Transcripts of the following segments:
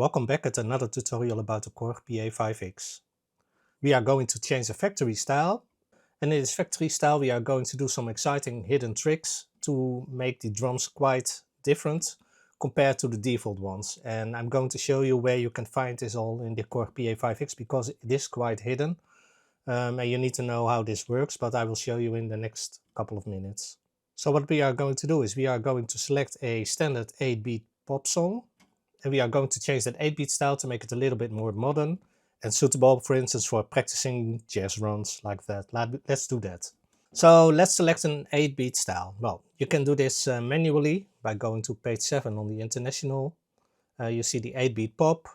welcome back at another tutorial about the Korg Pa5X. We are going to change the factory style, and in this factory style we are going to do some exciting hidden tricks to make the drums quite different compared to the default ones. And I'm going to show you where you can find this all in the Korg Pa5X because it is quite hidden. And you need to know how this works, but I will show you in the next couple of minutes. So what we are going to do is we are going to select a standard 8-beat pop song. And we are going to change that 8-beat style to make it a little bit more modern and suitable, for instance, for practicing jazz runs like that. Let's do that. So let's select an 8-beat style. Well, you can do this manually by going to page 7 on the international. You see the 8-beat pop.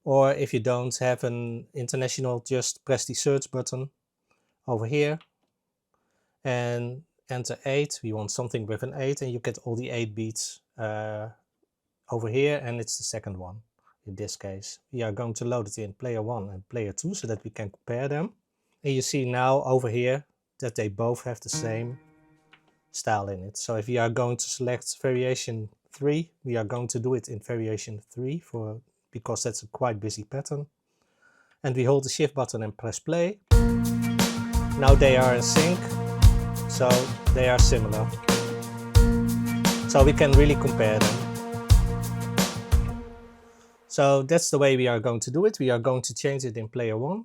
Or if you don't have an international, just press the search button over here and enter 8. We want something with an 8 and you get all the 8 beats over here, and it's the second one. In this case, we are going to load it in player 1 and player 2 so that we can compare them. And you see now over here that they both have the same style in it. So if we are going to select variation 3, we are going to do it in variation 3 because that's a quite busy pattern. And we hold the shift button and press play. Now they are in sync, so they are similar. So we can really compare them. So that's the way we are going to do it. We are going to change it in player 1.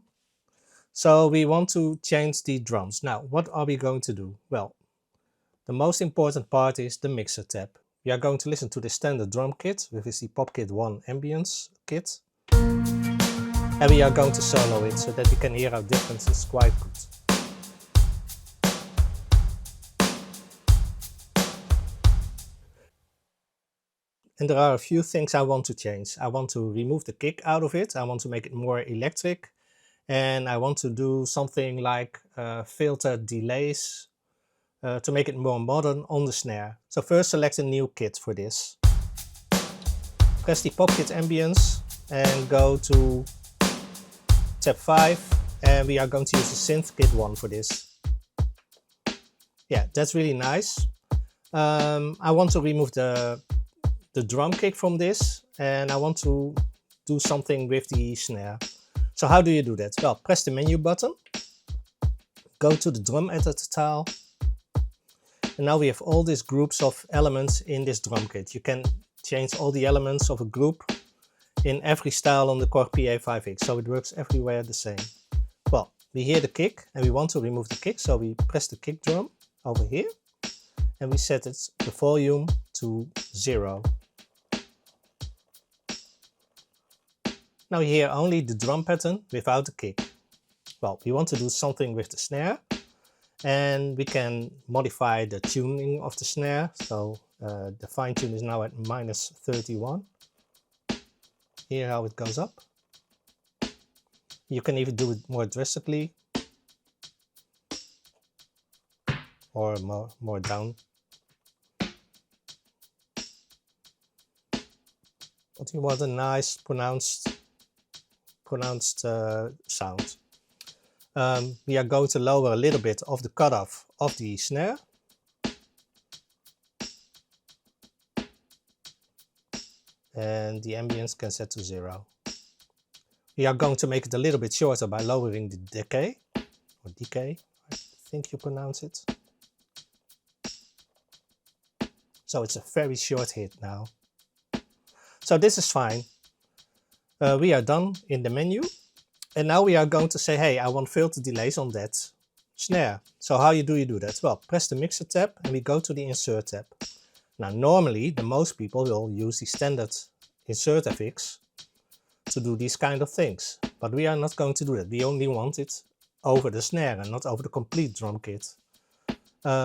So we want to change the drums. Now, what are we going to do? Well, the most important part is the mixer tab. We are going to listen to the standard drum kit, which is the PopKit 1 ambience kit. And we are going to solo it so that we can hear our differences quite good. And there are a few things I want to change. I want to remove the kick out of it. I want to make it more electric. And I want to do something like filter delays to make it more modern on the snare. So first select a new kit for this. Press the PopKit ambience and go to tab 5. And we are going to use the synth kit 1 for this. Yeah, that's really nice. I want to remove the drum kick from this, and I want to do something with the snare. So how do you do that? Well, press the menu button, go to the drum editor tile, and now we have all these groups of elements in this drum kit. You can change all the elements of a group in every style on the Korg Pa5X, so it works everywhere the same. Well, we hear the kick and we want to remove the kick, so we press the kick drum over here and we set the volume to 0. Now you hear only the drum pattern without the kick. Well, we want to do something with the snare, and we can modify the tuning of the snare. So the fine tune is now at -31. Hear how it goes up. You can even do it more drastically or more down. But you want a nice pronounced sound. We are going to lower a little bit of the cutoff of the snare. And the ambience can set to 0. We are going to make it a little bit shorter by lowering the decay, or decay, I think you pronounce it. So it's a very short hit now. So this is fine. We are done in the menu, and now we are going to say, hey, I want filter delays on that snare. So how do you do that? Well, press the mixer tab and we go to the insert tab. Now normally most people will use the standard insert FX to do these kind of things, but we are not going to do that. We only want it over the snare and not over the complete drum kit.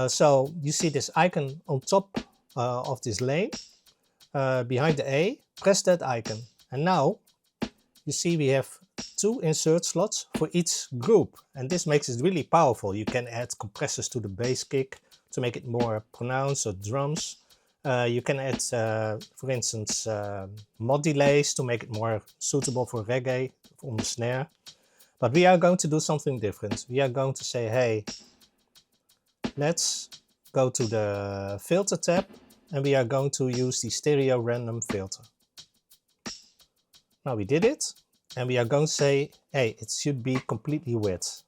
So you see this icon on top of this lane behind the A. Press that icon, and now you see we have 2 insert slots for each group, and this makes it really powerful. You can add compressors to the bass kick to make it more pronounced, or drums. You can add, for instance, mod delays to make it more suitable for reggae on the snare. But we are going to do something different. We are going to say, hey, let's go to the filter tab, and we are going to use the stereo random filter. Now we did it, and we are going to say, hey, it should be completely width.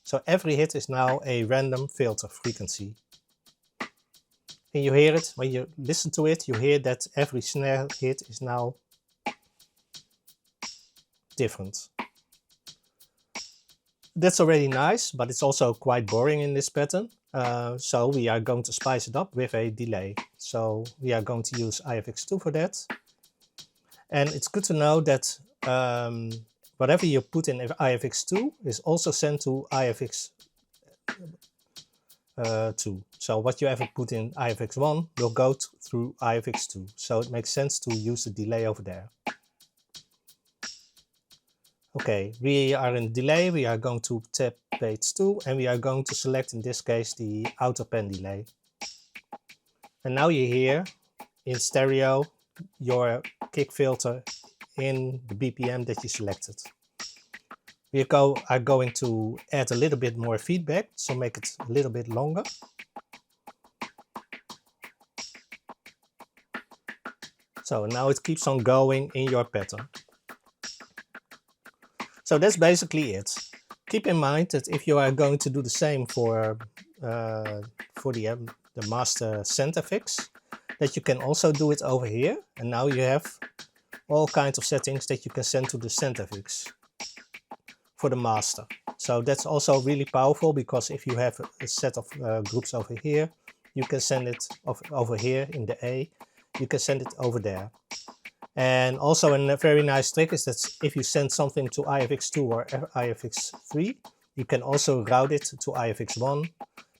So every hit is now a random filter frequency. And you hear it, when you listen to it, you hear that every snare hit is now different. That's already nice, but it's also quite boring in this pattern. So we are going to spice it up with a delay. So we are going to use IFX2 for that. And it's good to know that whatever you put in IFX2 is also sent to IFX2. So what you ever put in IFX1 will go through IFX2. So it makes sense to use the delay over there. Okay, we are in delay. We are going to tap page 2 and we are going to select, in this case, the outer pen delay. And now you hear in stereo your kick filter in the BPM that you selected. We are going to add a little bit more feedback, so make it a little bit longer. So now it keeps on going in your pattern. So that's basically it. Keep in mind that if you are going to do the same for the master center fix, that you can also do it over here. And now you have all kinds of settings that you can send to the center fix for the master. So that's also really powerful, because if you have a set of groups over here, you can send it over here in the A, you can send it over there. And also a very nice trick is that if you send something to IFX2 or IFX3, you can also route it to IFX1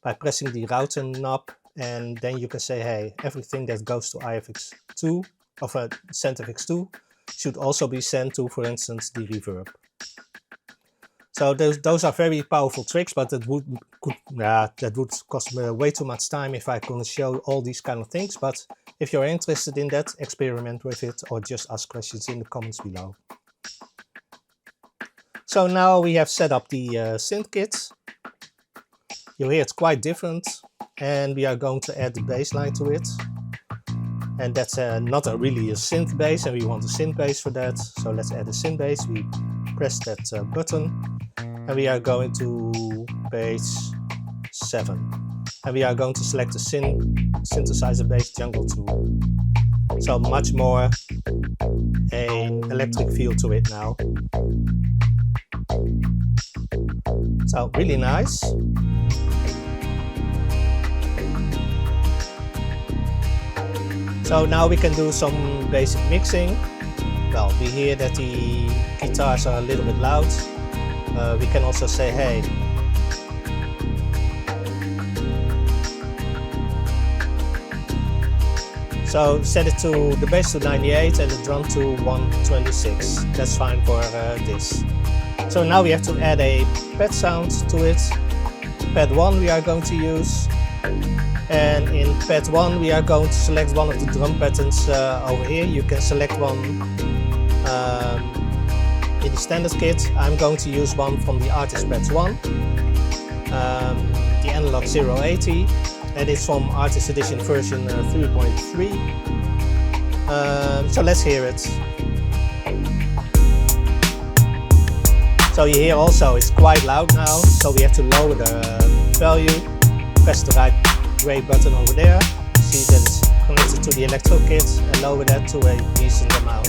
by pressing the router knob, and then you can say, hey, everything that goes to IFX2 of a CentFX2 should also be sent to, for instance, the reverb. So those are very powerful tricks, but that would cost me way too much time if I couldn't show all these kind of things. But if you're interested in that, experiment with it or just ask questions in the comments below. So now we have set up the synth kit. You hear it's quite different, and we are going to add the bass line to it. And that's not really a synth bass, and we want a synth bass for that. So let's add a synth bass. We press that button, and we are going to page 7. And we are going to select the synthesizer bass jungle tool. So much more an electric feel to it now. So really nice. So now we can do some basic mixing. Well, we hear that the guitars are a little bit loud. We can also say, hey, so set it to the bass to 98 and the drum to 126. That's fine for this. So now we have to add a pad sound to it. Pad 1 we are going to use. And in pad 1 we are going to select one of the drum patterns over here. You can select one in the standard kit. I'm going to use one from the Artist Pad 1, the Analog 080, and it's from Artist Edition version 3.3. So let's hear it. So you hear also it's quite loud now, so we have to lower the value. Press the right gray button over there. See that it's connected to the electro kit, and lower that to a decent amount.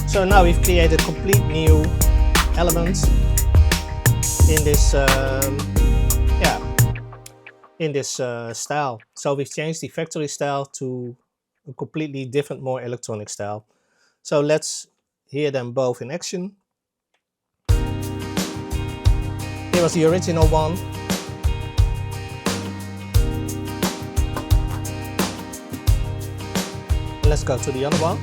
So now we've created a complete new element in this style. So we've changed the factory style to a completely different, more electronic style. So let's hear them both in action. Here was the original one. Let's go to the other one.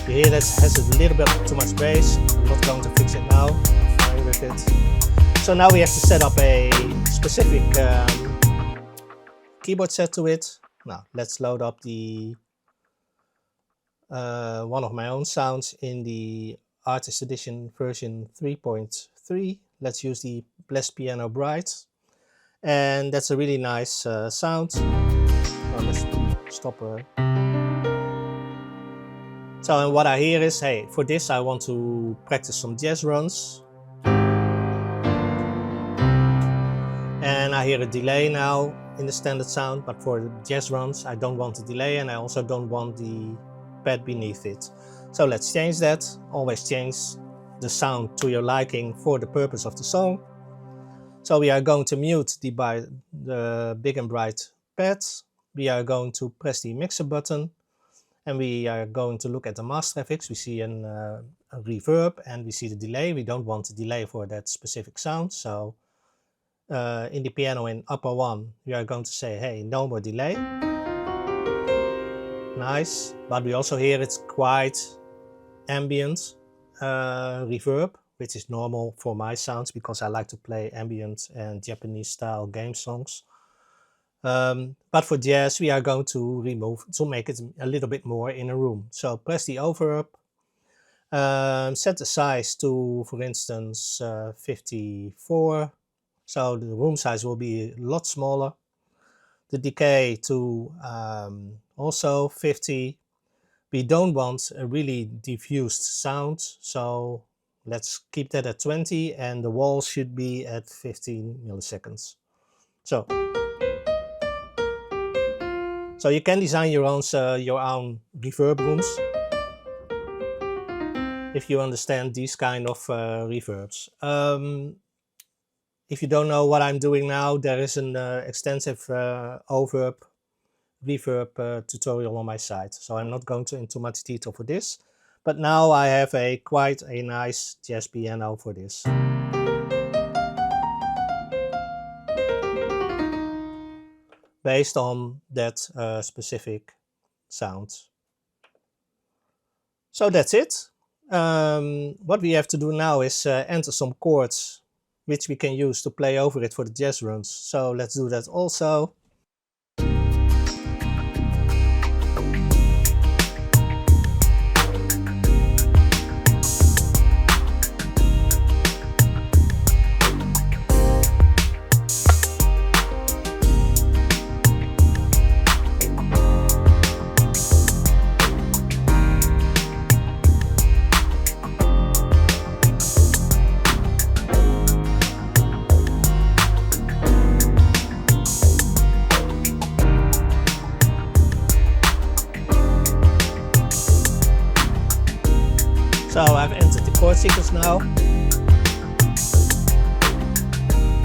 You hear that has a little bit too much bass. I'm not going to fix it now. I'm fine with it. So now we have to set up a specific keyboard set to it. Now let's load up the one of my own sounds in the Artist Edition version 3.3. Let's use the Blessed Piano Bright. And that's a really nice sound. Well, let's stop her. So and what I hear is, hey, for this I want to practice some jazz runs. And I hear a delay now in the standard sound, but for the jazz runs I don't want a delay, and I also don't want the pad beneath it. So let's change that. Always change the sound to your liking for the purpose of the song. So we are going to mute the big and bright pads. We are going to press the mixer button, and we are going to look at the master effects. We see a reverb and we see the delay. We don't want a delay for that specific sound. So in the piano in upper one, we are going to say, hey, no more delay. Nice. But we also hear it's quite ambient reverb, which is normal for my sounds because I like to play ambient and Japanese style game songs. But for jazz, we are going to make it a little bit more in a room. So press the override, set the size to, for instance, 54. So the room size will be a lot smaller. The decay to also 50. We don't want a really diffused sound, so let's keep that at 20, and the wall should be at 15 milliseconds. So you can design your own reverb rooms if you understand these kind of reverbs. If you don't know what I'm doing now, there is an extensive reverb tutorial on my site, so I'm not going into much detail for this. But now I have quite a nice jazz piano for this. Based on that specific sound. So that's it. What we have to do now is enter some chords which we can use to play over it for the jazz runs. So let's do that also. So I've entered the chord sequence now.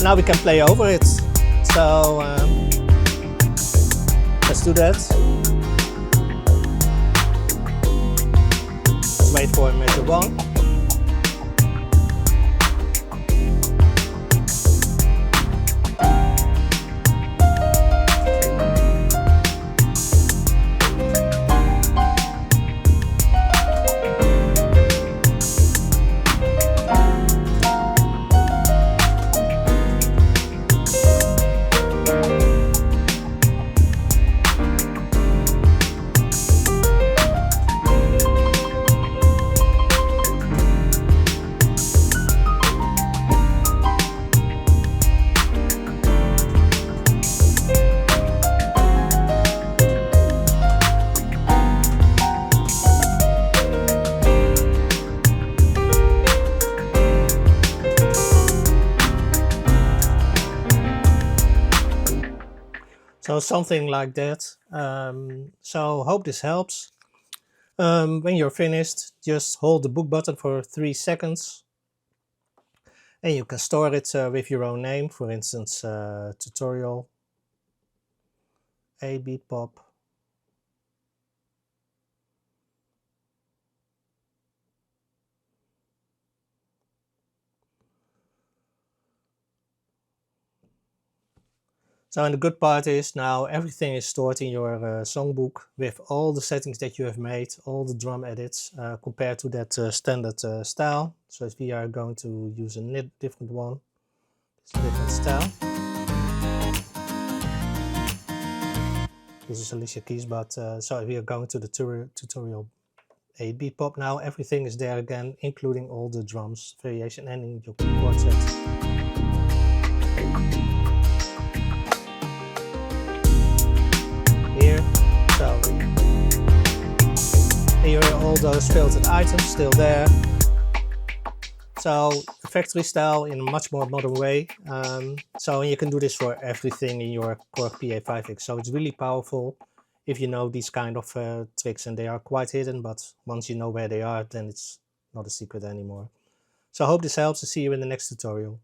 Now we can play over it. So let's do that. Let's wait for measure 1. So something like that. So hope this helps. When you're finished, just hold the book button for 3 seconds. And you can store it with your own name. For instance, tutorial 8-beat pop. So and the good part is now everything is stored in your songbook with all the settings that you have made, all the drum edits compared to that standard style. So if we are going to use a different one, it's a different style. This is Alicia Keys, but so if we are going to the tutorial 8-beat pop now, everything is there again, including all the drums variation and in your chord set. And you hear all those filtered items still there. So a factory style in a much more modern way. So you can do this for everything in your Korg Pa5X. So it's really powerful if you know these kind of tricks, and they are quite hidden, but once you know where they are, then it's not a secret anymore. So I hope this helps. I'll see you in the next tutorial.